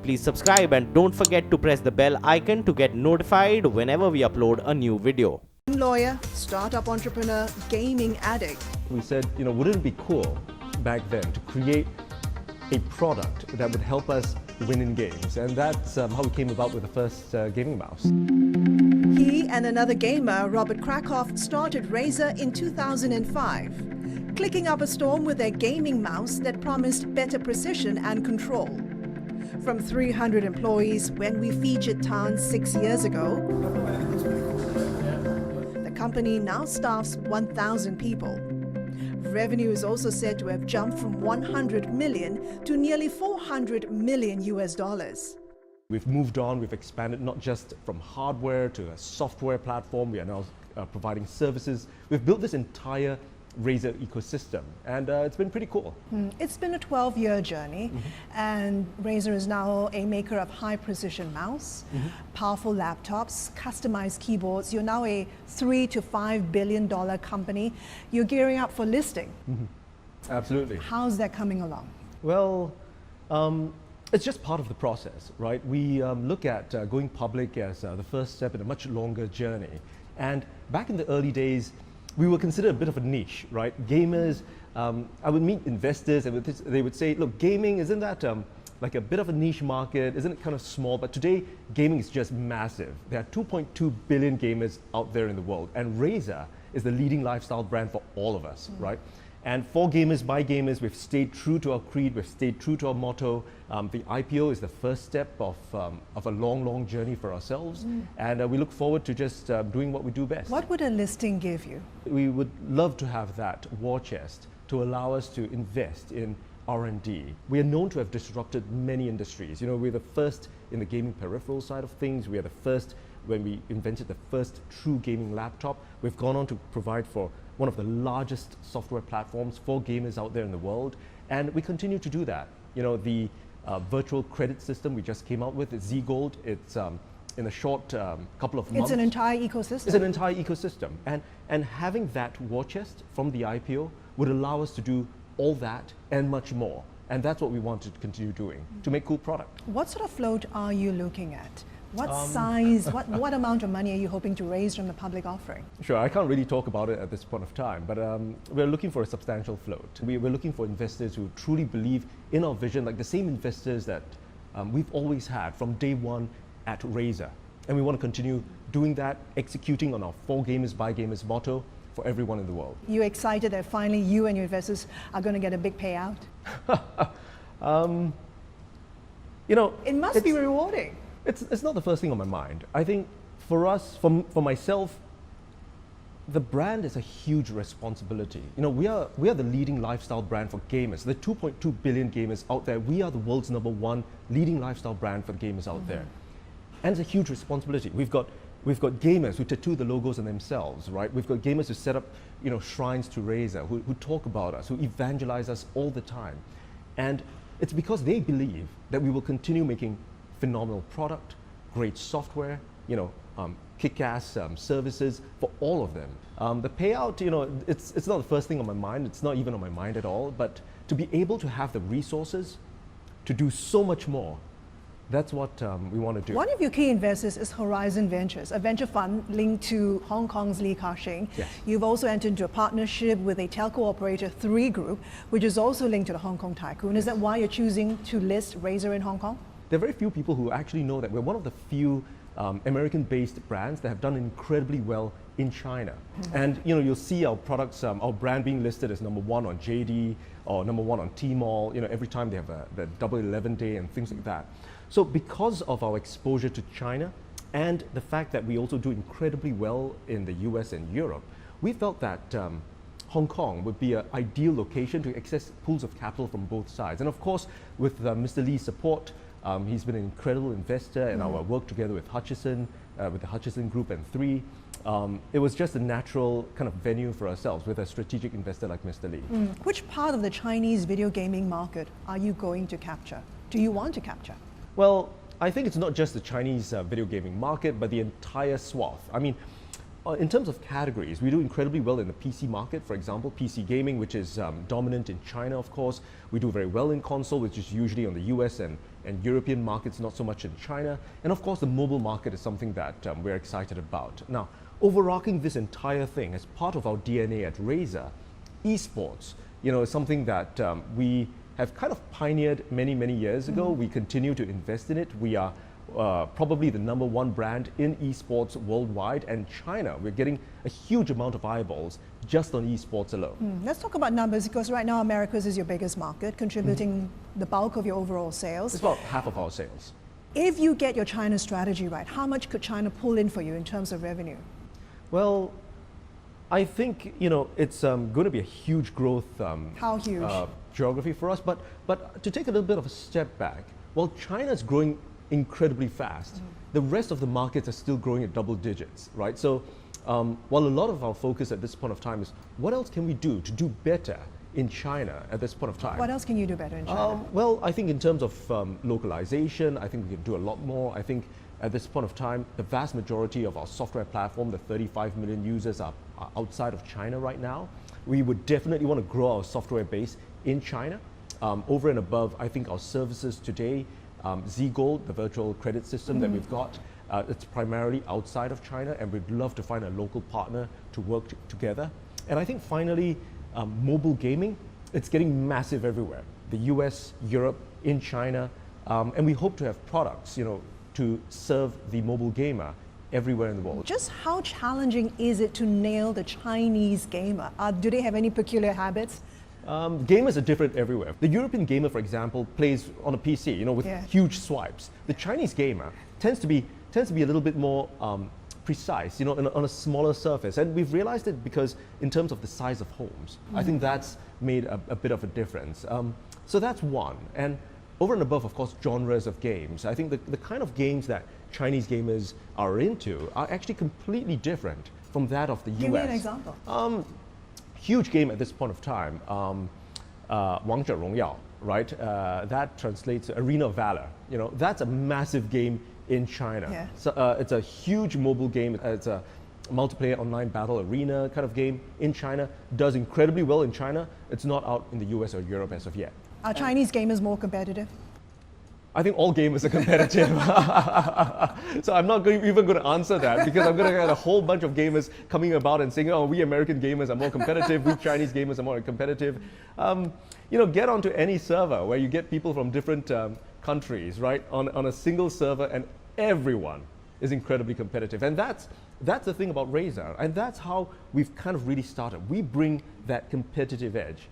Please subscribe and don't forget to press the bell icon to get notified whenever we upload a new video. Lawyer, startup entrepreneur, gaming addict. We said, wouldn't it be cool back then to create a product that would help us win in games? And that's how we came about with the first gaming mouse. He and another gamer, Robert Krakoff, started Razer in 2005, clicking up a storm with their gaming mouse that promised better precision and control. From 300 employees when we featured Tan 6 years ago, the company now staffs 1,000 people. Revenue is also said to have jumped from 100 million to nearly 400 million US dollars. We've moved on, we've expanded not just from hardware to a software platform. We are now providing services. We've built this entire Razer ecosystem, and it's been pretty cool. It's been a 12-year journey, and Razer is now a maker of high-precision mouse, powerful laptops, customized keyboards. You're now a $3 to $5 billion company. You're gearing up for listing. Absolutely. How's that coming along? Well, it's just part of the process, right? We look at going public as the first step in a much longer journey. And back in the early days, we were considered a bit of a niche, right? Gamers, I would meet investors and they would say, look, gaming, isn't that like a bit of a niche market? Isn't it kind of small? But today, gaming is just massive. There are 2.2 billion gamers out there in the world, and Razer is the leading lifestyle brand for all of us, right? And for gamers, by gamers, we've stayed true to our creed, we've stayed true to our motto. The IPO is the first step of a long, long journey for ourselves. And we look forward to just doing what we do best. What would a listing give you? We would love to have that war chest to allow us to invest in R&D. We are known to have disrupted many industries. We're the first in the gaming peripheral side of things. We are the first when we invented the first true gaming laptop. We've gone on to provide for one of the largest software platforms for gamers out there in the world, and we continue to do that. The virtual credit system we just came out with, it's Z-Gold. It's in a short couple of months. It's an entire ecosystem. It's an entire ecosystem, and having that war chest from the IPO would allow us to do all that and much more, and that's what we want to continue doing, to make cool product. What sort of float are you looking at? What size, what amount of money are you hoping to raise from the public offering? Sure, I can't really talk about it at this point of time, but we're looking for a substantial float. We're looking for investors who truly believe in our vision, like the same investors that we've always had from day one at Razer. And we want to continue doing that, executing on our for gamers, by gamers motto for everyone in the world. You excited that finally you and your investors are going to get a big payout? It must be rewarding. It's not the first thing on my mind. I think for us, for myself, the brand is a huge responsibility. We are the leading lifestyle brand for gamers. There are 2.2 billion gamers out there. We are the world's #1 leading lifestyle brand for gamers out there. And it's a huge responsibility. We've got gamers who tattoo the logos on themselves, right? We've got gamers who set up shrines to Razer, who talk about us, who evangelize us all the time. And it's because they believe that we will continue making phenomenal product, great software, kick-ass services for all of them. The payout, it's not the first thing on my mind. It's not even on my mind at all. But to be able to have the resources to do so much more, that's what we want to do. One of your key investors is Horizon Ventures, a venture fund linked to Hong Kong's Li Ka-shing. Yes. You've also entered into a partnership with a telco operator, 3 Group, which is also linked to the Hong Kong tycoon. Is that why you're choosing to list Razer in Hong Kong? There are very few people who actually know that we're one of the few American-based brands that have done incredibly well in China. And you'll see our products, our brand being listed as #1 on JD or #1 on Tmall. Every time they have the Double 11 Day and things like that. So because of our exposure to China and the fact that we also do incredibly well in the US and Europe, we felt that Hong Kong would be an ideal location to access pools of capital from both sides. And of course, with Mr. Lee's support, he's been an incredible investor in our work together with Hutchison, with the Hutchison Group and 3. It was just a natural kind of venue for ourselves with a strategic investor like Mr. Lee. Which part of the Chinese video gaming market are you going to capture? Do you want to capture? Well, I think it's not just the Chinese video gaming market, but the entire swath. I mean, in terms of categories, we do incredibly well in the PC market, for example, PC gaming, which is dominant in China, of course. We do very well in console, which is usually on the US and and European markets, not so much in China. And of course, the mobile market is something that we're excited about. Now, overarching this entire thing as part of our DNA at Razer, esports, is something that we have kind of pioneered many, many years ago. We continue to invest in it. We are probably the #1 brand in esports worldwide, and China, we're getting a huge amount of eyeballs just on esports alone. Let's talk about numbers, because right now Americas is your biggest market, contributing the bulk of your overall sales. It's about half of our sales. If you get your China strategy right, how much could China pull in for you in terms of revenue? Well, I think it's going to be a huge growth How huge? Geography for us. But to take a little bit of a step back, while China is growing incredibly fast, the rest of the markets are still growing at double digits, right? So while a lot of our focus at this point of time is what else can we do to do better in China at this point of time? What else can you do better in China? Well, I think in terms of localization, I think we can do a lot more. I think at this point of time, the vast majority of our software platform, the 35 million users, are outside of China right now. We would definitely want to grow our software base in China. Over and above, I think our services today, Z-Gold, the virtual credit system that we've got, it's primarily outside of China, and we'd love to find a local partner to work together. And I think finally, mobile gaming, it's getting massive everywhere. The US, Europe, in China, and we hope to have products, to serve the mobile gamer everywhere in the world. Just how challenging is it to nail the Chinese gamer? Do they have any peculiar habits? Gamers are different everywhere. The European gamer, for example, plays on a PC, with huge swipes. The Chinese gamer tends to be a little bit more precise, on a smaller surface. And we've realized it because in terms of the size of homes, I think that's made a bit of a difference. So that's one. And over and above, of course, genres of games. I think the kind of games that Chinese gamers are into are actually completely different from that of the US. Give me an example. Huge game at this point of time, 王者荣耀, right? That translates to Arena of Valor. That's a massive game in China. Yeah. So it's a huge mobile game. It's a multiplayer online battle arena kind of game in China. Does incredibly well in China. It's not out in the US or Europe as of yet. Are Chinese gamers more competitive? I think all gamers are competitive. So I'm not even going to answer that, because I'm going to get a whole bunch of gamers coming about and saying, oh, we American gamers are more competitive, we Chinese gamers are more competitive. Get onto any server where you get people from different countries, right, on a single server, and everyone is incredibly competitive. And that's the thing about Razer, and that's how we've kind of really started. We bring that competitive edge.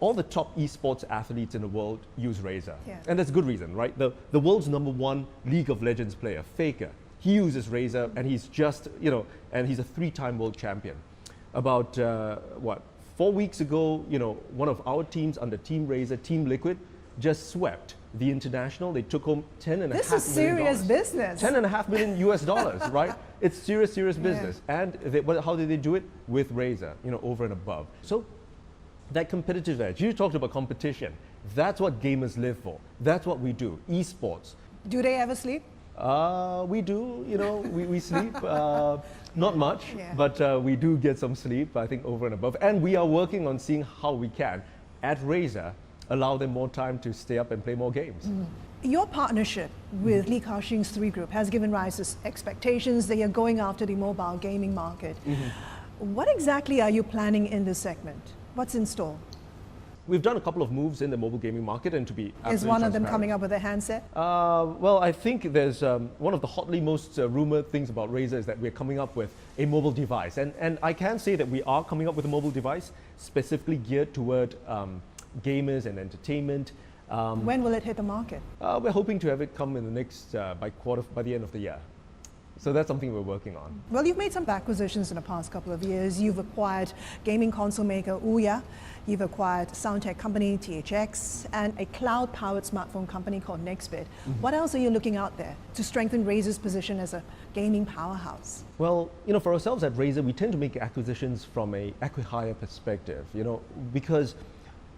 All the top esports athletes in the world use Razer. Yeah. And that's good reason, right? The world's #1 League of Legends player, Faker, he uses Razer, and he's just, and he's a 3-time world champion. About, 4 weeks ago, one of our teams under Team Razer, Team Liquid, just swept the international. They took home $10.5 million. This is serious business. $10.5 million US, right? It's serious business. And how did they do it? With Razer, over and above. So that competitive edge, you talked about competition. That's what gamers live for. That's what we do, esports. Do they ever sleep? We do, we sleep, not much, but we do get some sleep, I think, over and above. And we are working on seeing how we can, at Razer, allow them more time to stay up and play more games. Your partnership with Li Ka-shing's 3 Group has given rise to expectations that you're going after the mobile gaming market. What exactly are you planning in this segment? What's in store? We've done a couple of moves in the mobile gaming market, and to be absolutely Is one of them transparent, coming up with a handset? Well, I think there's one of the hotly most rumored things about Razer is that we're coming up with a mobile device. And I can say that we are coming up with a mobile device specifically geared toward gamers and entertainment. When will it hit the market? We're hoping to have it come in the next, by the end of the year. So that's something we're working on. Well, you've made some acquisitions in the past couple of years. You've acquired gaming console maker Ouya. You've acquired sound tech company THX and a cloud-powered smartphone company called Nextbit. What else are you looking out there to strengthen Razer's position as a gaming powerhouse? Well, for ourselves at Razer, we tend to make acquisitions from a acqui-hire perspective, because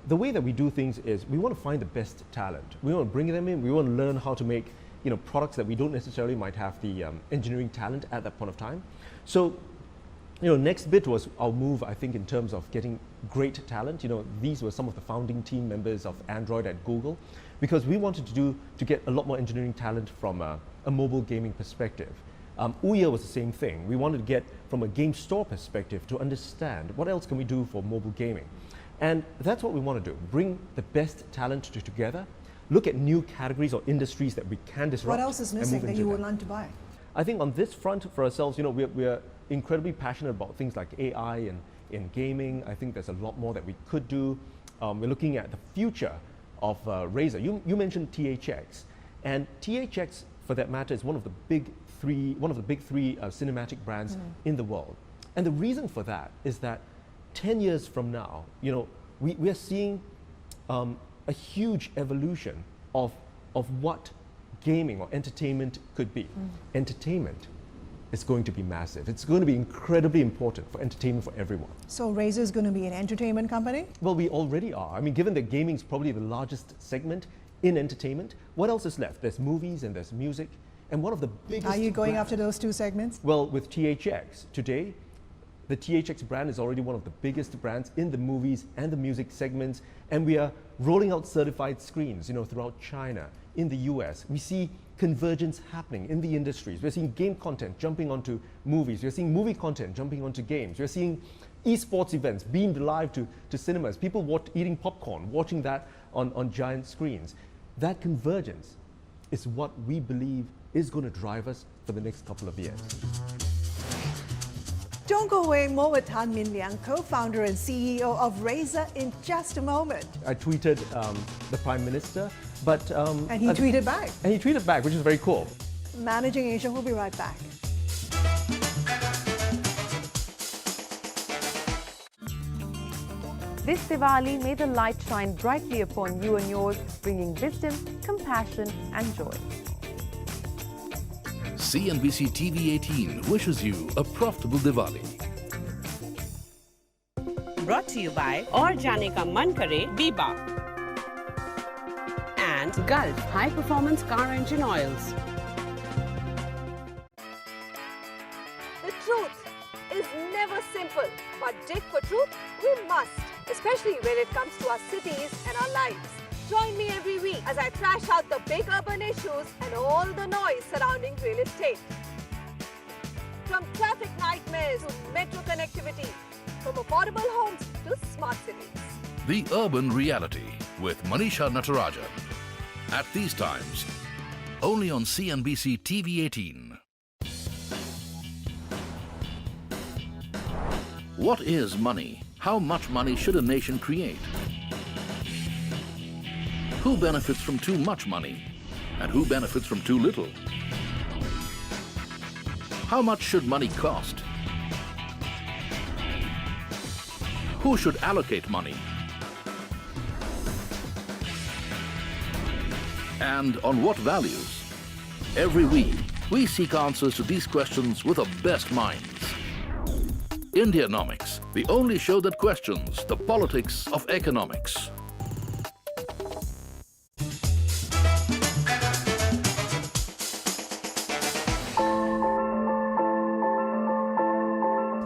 the way that we do things is we want to find the best talent. We want to bring them in. We want to learn how to make products that we don't necessarily might have the engineering talent at that point of time. So, Nextbit was our move, I think, in terms of getting great talent. These were some of the founding team members of Android at Google. because we wanted to get a lot more engineering talent from a mobile gaming perspective. Ouya was the same thing. We wanted to get from a game store perspective to understand what else can we do for mobile gaming. And that's what we want to do, bring the best talent together, look at new categories or industries that we can disrupt. What else is missing that you would like to buy? I think on this front for ourselves, we're incredibly passionate about things like AI and in gaming. I think there's a lot more that we could do. We're looking at the future of Razer. You mentioned THX, and THX, for that matter, is one of the big three cinematic brands in the world. And the reason for that is that 10 years from now, we are seeing a huge evolution of what gaming or entertainment could be. Entertainment is going to be massive. It's going to be incredibly important for entertainment for everyone. So Razer is going to be an entertainment company? Well, we already are. I mean, given that gaming is probably the largest segment in entertainment, what else is left? There's movies and there's music. And one of the biggest Are you going brands, after those two segments? Well, with THX, today, the THX brand is already one of the biggest brands in the movies and the music segments, and we are rolling out certified screens, throughout China, in the US. We see convergence happening in the industries. We're seeing game content jumping onto movies. We're seeing movie content jumping onto games. We're seeing esports events beamed live to cinemas. People eating popcorn, watching that on giant screens. That convergence is what we believe is going to drive us for the next couple of years. Don't go away. More with Min-Liang, co-founder and CEO of Razer, in just a moment. I tweeted the Prime Minister, but... and he tweeted back. And he tweeted back, which is very cool. Managing Asia will be right back. This Diwali, may the light shine brightly upon you and yours, bringing wisdom, compassion and joy. CNbc TV 18 wishes you a profitable Diwali. Brought to you by Aur Jaane Ka Man Kare Biba and Gulf High Performance Car Engine Oils. The truth is never simple, but dig for truth we must, especially when it comes to our cities and our lives. Join me every week as I thrash out the big urban issues and all the noise surrounding real estate. From traffic nightmares to metro connectivity, from affordable homes to smart cities. The Urban Reality with Manisha Natarajan. At these times, only on CNbc TV 18. What is money? How much money should a nation create? Who benefits from too much money? And who benefits from too little? How much should money cost? Who should allocate money? And on what values? Every week, we seek answers to these questions with our best minds. Indianomics, the only show that questions the politics of economics.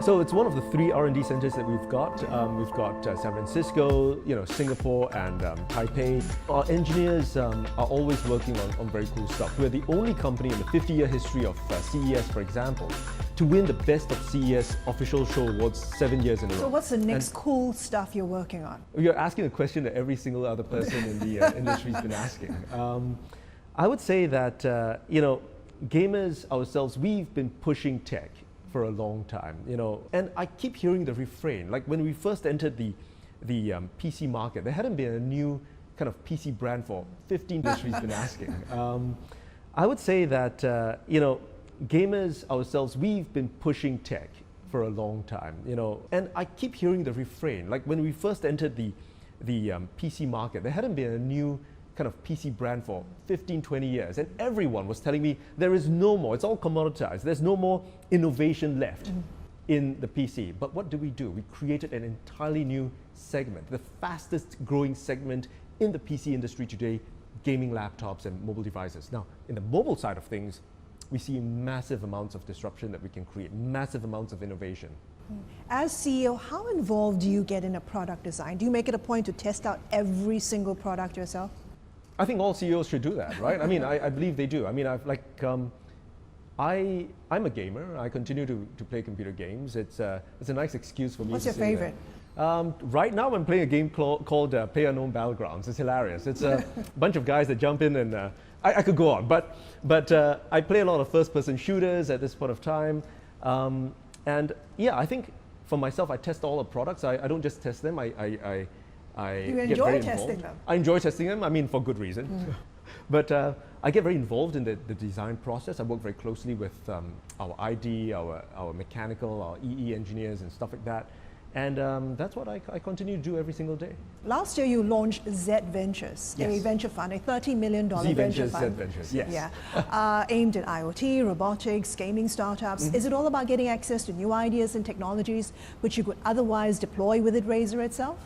So it's one of the 3 R&D centers that we've got. We've got San Francisco, Singapore, and Taipei. Our engineers are always working on very cool stuff. We're the only company in the 50-year history of CES, for example, to win the Best of CES official show awards 7 years in a row. So what's the next cool stuff you're working on? You're asking a question that every single other person in the industry's been asking. I would say that gamers ourselves, we've been pushing tech for a long time, and I keep hearing the refrain. Like when we first entered the PC market, there hadn't been a new kind of PC brand for 15 years. We've been asking. I would say that gamers ourselves, we've been pushing tech for a long time, and I keep hearing the refrain. Like when we first entered the PC market, there hadn't been a new kind of PC brand for 15, 20 years. And everyone was telling me there is no more, it's all commoditized. There's no more innovation left in the PC. But what do? We created an entirely new segment, the fastest growing segment in the PC industry today, gaming laptops and mobile devices. Now, in the mobile side of things, we see massive amounts of disruption that we can create, massive amounts of innovation. As CEO, how involved do you get in a product design? Do you make it a point to test out every single product yourself? I think all CEOs should do that, right? I mean, I believe they do. I mean, I'm a gamer. I continue to play computer games. It's a nice excuse for me. What's to your say favorite? Right now, I'm playing a game called PlayerUnknown Battlegrounds. It's hilarious. It's a bunch of guys that jump in, and I could go on, but I play a lot of first-person shooters at this point of time, and yeah, I think for myself, I test all the products. I don't just test them. You enjoy testing them? I enjoy testing them. I mean, for good reason. But I get very involved in the design process. I work very closely with our ID, our mechanical, our EE engineers and stuff like that. And that's what I continue to do every single day. Last year you launched Z Ventures, a Yes. venture fund, a $30 million Z venture Ventures, Z fund. Ventures, yes. Yeah, aimed at IoT, robotics, gaming startups. Is it all about getting access to new ideas and technologies which you could otherwise deploy within Razer itself?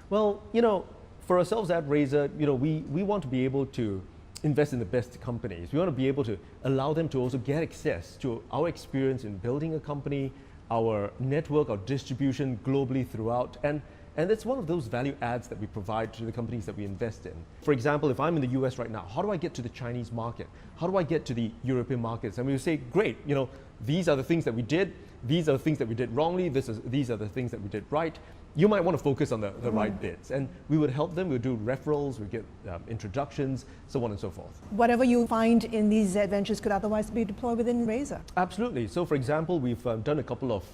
Well, you know, for ourselves at Razer, you know, we want to be able to invest in the best companies. We want to be able to allow them to also get access to our experience in building a company, our network, our distribution globally throughout. And it's one of those value adds that we provide to the companies that we invest in. For example, if I'm in the US right now, how do I get to the Chinese market? How do I get to the European markets? And we would say, great, you know, these are the things that we did, these are the things that we did wrongly, these are the things that we did right. You might want to focus on the right bits. And we would help them, we would do referrals, we'd get introductions, so on and so forth. Whatever you find in these Z Ventures could otherwise be deployed within Razer. Absolutely. So for example, we've done a couple of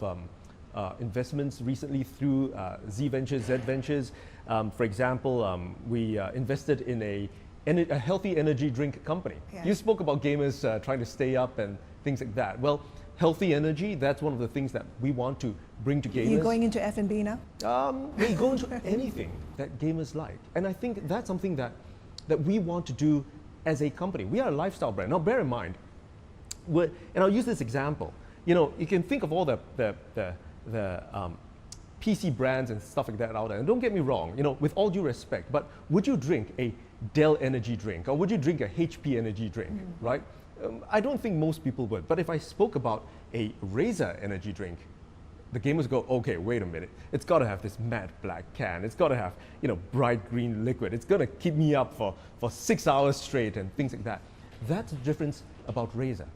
investments recently through Z Ventures, Z Ventures. For example, we invested in a healthy energy drink company. Yeah. You spoke about gamers trying to stay up and things like that. Well, healthy energy, that's one of the things that we want to bring to gamers. You're going into F&B now? We go into anything that gamers like. And I think that's something that we want to do as a company. We are a lifestyle brand. Now bear in mind, and I'll use this example. You know, you can think of all the PC brands and stuff like that out there. And don't get me wrong, you know, with all due respect, but would you drink a Dell energy drink or would you drink a HP energy drink, right? I don't think most people would. But if I spoke about a Razer energy drink, the gamers go, okay, wait a minute. It's got to have this matte black can. It's got to have, you know, bright green liquid. It's going to keep me up for 6 hours straight and things like that. That's the difference about Razer.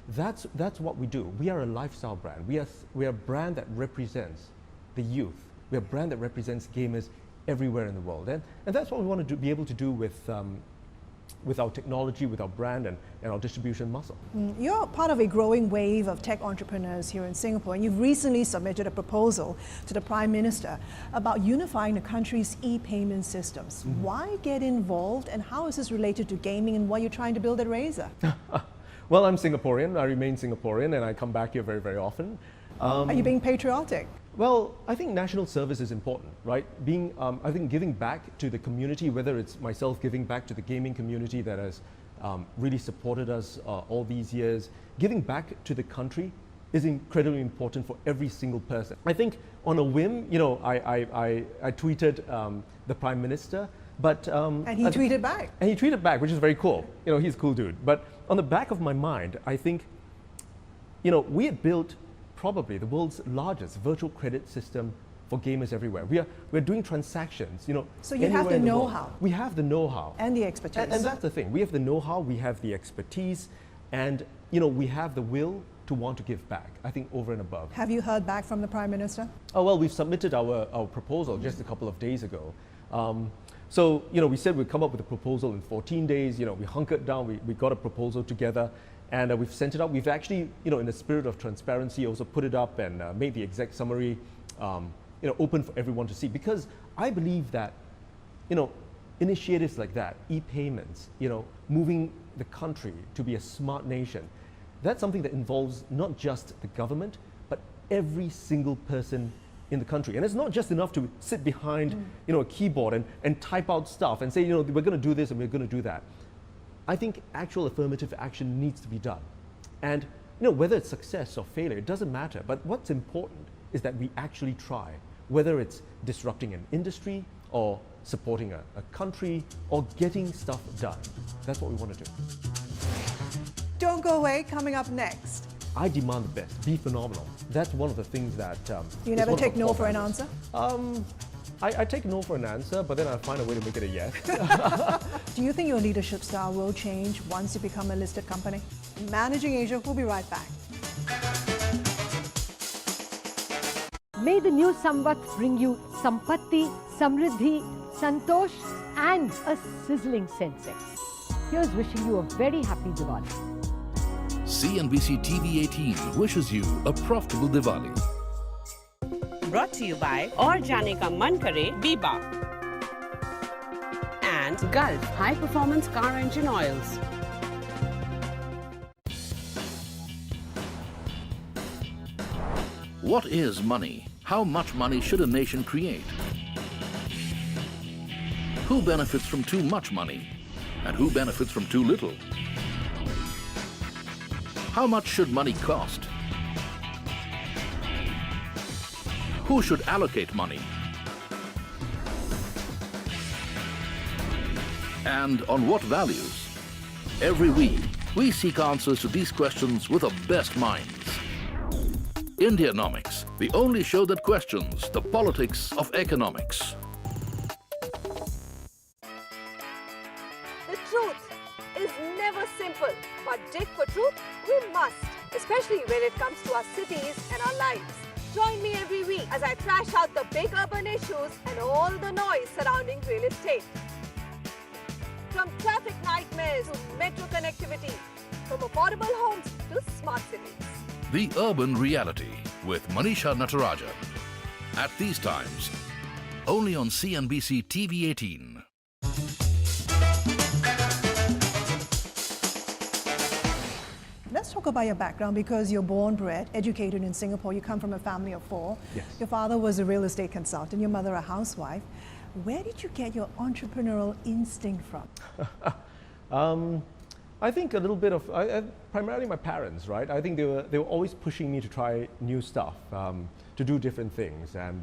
That's what we do. We are a lifestyle brand. We are a brand that represents the youth. We're a brand that represents gamers everywhere in the world. And that's what we want to be able to do with our technology, with our brand and our distribution muscle. You're part of a growing wave of tech entrepreneurs here in Singapore, and you've recently submitted a proposal to the Prime Minister about unifying the country's e-payment systems. Why get involved, and how is this related to gaming and what you're trying to build at Razer? Well, I'm Singaporean. I remain Singaporean, and I come back here very, very often. Are you being patriotic? Well, I think national service is important, right? I think giving back to the community, whether it's myself giving back to the gaming community that has really supported us all these years, giving back to the country is incredibly important for every single person. I think on a whim, you know, I tweeted the Prime Minister, but And he tweeted back. And he tweeted back, which is very cool. You know, he's a cool dude. But on the back of my mind, I think, you know, we had built probably the world's largest virtual credit system for gamers everywhere. We're doing transactions, you know. So you have anywhere the in the world. know-how. We have the know-how. And the expertise. And that's the thing. We have the know-how, we have the expertise, and you know, we have the will to want to give back, I think over and above. Have you heard back from the Prime Minister? Oh, well, we've submitted our proposal just a couple of days ago. So, you know, we said we'd come up with a proposal in 14 days. You know, we hunkered down, we got a proposal together, and we've sent it out. We've actually, you know, in the spirit of transparency, also put it up and made the exec summary, you know, open for everyone to see. Because I believe that, you know, initiatives like that, e-payments, you know, moving the country to be a smart nation, that's something that involves not just the government, but every single person in the country. And it's not just enough to sit behind, you know, a keyboard and type out stuff and say, you know, we're going to do this and we're going to do that. I think actual affirmative action needs to be done. And, you know, whether it's success or failure, it doesn't matter. But what's important is that we actually try, whether it's disrupting an industry or supporting a country or getting stuff done. That's what we want to do. Don't go away. Coming up next. I demand the best. Be phenomenal. That's one of the things that... You is never one of take our no core for an values. answer? I take no for an answer, but then I find a way to make it a yes. Do you think your leadership style will change once you become a listed company? Managing Asia, we'll be right back. May the new Samvat bring you Sampatti, Samriddhi, Santosh and a sizzling Sensex. Here's wishing you a very happy Diwali. CNbc TV 18 wishes you a profitable Diwali. Brought to you by और जाने का मन करे Biba and Gulf High Performance Car Engine Oils. What is money? How much money should a nation create? Who benefits from too much money? And who benefits from too little? How much should money cost? Who should allocate money? And on what values? Every week, we seek answers to these questions with our best minds. Indianomics, the only show that questions the politics of economics. The truth is never simple, but dig for truth we must, especially when it comes to our cities and our lives. Join me every week as I thrash out the big urban issues and all the noise surrounding real estate. From traffic nightmares to metro connectivity, from affordable homes to smart cities. The Urban Reality with Manisha Natarajan. At these times, only on CNbc TV 18. Let's talk about your background because you're born, bred, educated in Singapore. You come from a family of 4. Yes. Your father was a real estate consultant, your mother a housewife. Where did you get your entrepreneurial instinct from? I think a little bit of, primarily my parents, right? I think they were always pushing me to try new stuff, to do different things, and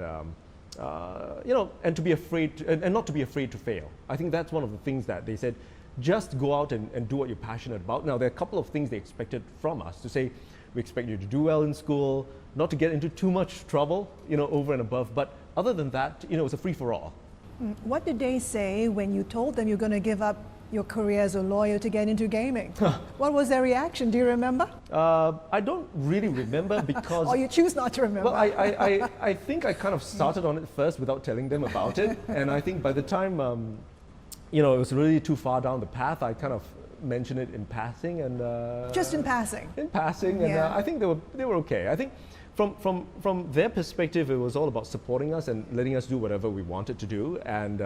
you know, and to be afraid, and not to be afraid to fail. I think that's one of the things that they said, just go out and do what you're passionate about. Now, there are a couple of things they expected from us to say, we expect you to do well in school, not to get into too much trouble, you know, over and above. But other than that, you know, it's a free-for-all. What did they say when you told them you're going to give up your career as a lawyer to get into gaming? What was their reaction? Do you remember? I don't really remember because... Or you choose not to remember? Well, I think I kind of started on it first without telling them about it. And I think by the time, you know, it was really too far down the path, I kind of mentioned it in passing. And just in passing? In passing. And Yeah. I think they were okay. I think from their perspective, it was all about supporting us and letting us do whatever we wanted to do. And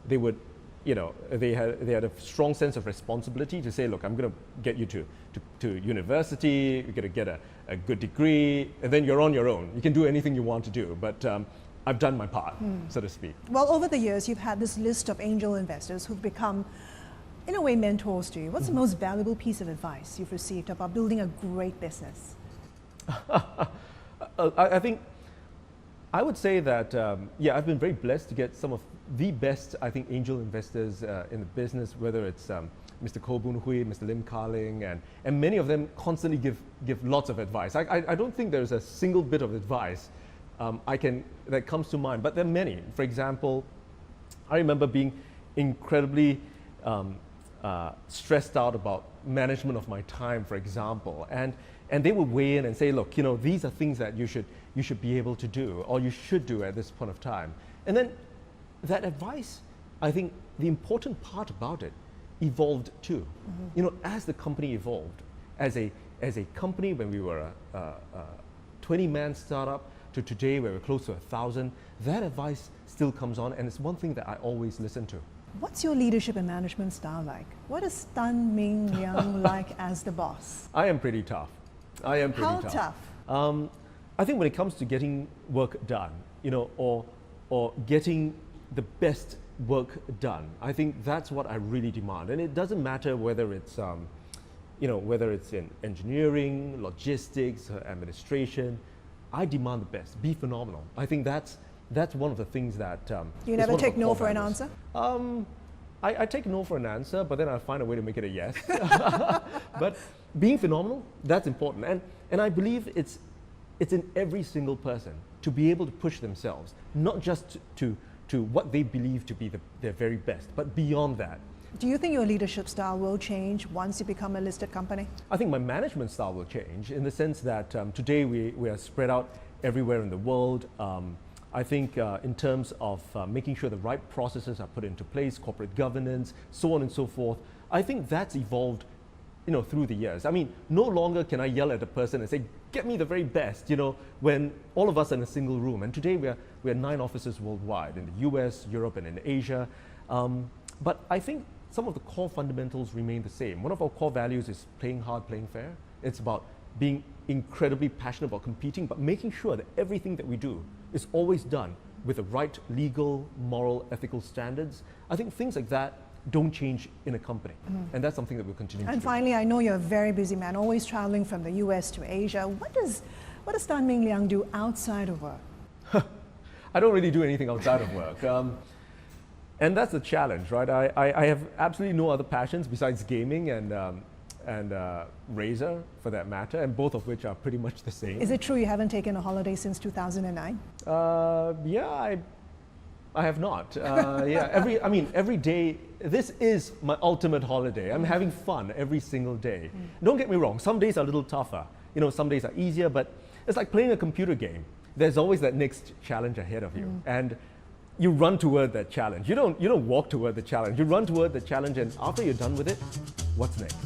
they would, you know, they had a strong sense of responsibility to say, look, I'm going to get you to university, you're going to get a good degree, and then you're on your own. You can do anything you want to do, but I've done my part, so to speak. Well, over the years, you've had this list of angel investors who've become, in a way, mentors to you. What's the most valuable piece of advice you've received about building a great business? I think I would say that, yeah, I've been very blessed to get some of the best, I think, angel investors in the business, whether it's Mr. Koh Boon Hui, Mr. Lim Ka-ling, and many of them constantly give lots of advice. I don't think there's a single bit of advice that comes to mind, but there are many. For example, I remember being incredibly stressed out about management of my time, for example, and they would weigh in and say, look, you know, these are things that you should be able to do, or you should do at this point of time. And then that advice, I think the important part about it evolved too. You know, as the company evolved, as a company when we were a 20-man startup to today where we're close to 1,000, that advice still comes on, and it's one thing that I always listen to. What's your leadership and management style like? What is Tan Min-Liang like as the boss? I am pretty tough. I am pretty tough. How tough? I think when it comes to getting work done, you know, or getting the best work done, I think that's what I really demand. And it doesn't matter whether it's, you know, whether it's in engineering, logistics, administration. I demand the best. Be phenomenal. I think that's one of the things that. You never take no for an answer? I take no for an answer, but then I'll find a way to make it a yes. But being phenomenal, that's important. And I believe it's in every single person to be able to push themselves, not just to what they believe to be their very best, but beyond that. Do you think your leadership style will change once you become a listed company? I think my management style will change in the sense that today we are spread out everywhere in the world. I think in terms of making sure the right processes are put into place, corporate governance, so on and so forth, I think that's evolved, through the years. I mean, no longer can I yell at a person and say, get me the very best, when all of us are in a single room. And today we are 9 offices worldwide, in the US, Europe, and in Asia. But I think some of the core fundamentals remain the same. One of our core values is playing hard, playing fair. It's about being incredibly passionate about competing, but making sure that everything that we do is always done with the right legal, moral, ethical standards. I think things like that don't change in a company. And that's something that we'll continue to do. And finally, I know you're a very busy man, always traveling from the US to Asia. What does Tan Min-Liang do outside of work? I don't really do anything outside of work. And that's the challenge, right? I have absolutely no other passions besides gaming and Razer, for that matter, and both of which are pretty much the same. Is it true you haven't taken a holiday since 2009? Yeah, I have not. Every day, this is my ultimate holiday. I'm having fun every single day. Don't get me wrong, some days are a little tougher. Some days are easier, but it's like playing a computer game. There's always that next challenge ahead of you. And you run toward that challenge. You don't walk toward the challenge. You run toward the challenge, and after you're done with it, what's next?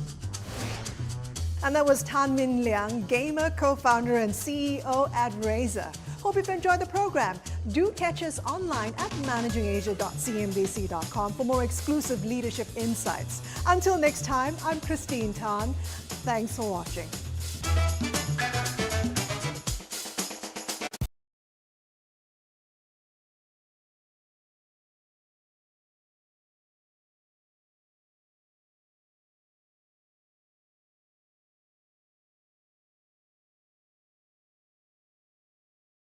And that was Tan Min-Liang, gamer, co-founder and CEO at Razer. Hope you've enjoyed the program. Do catch us online at managingasia.cnbc.com for more exclusive leadership insights. Until next time, I'm Christine Tan. Thanks for watching.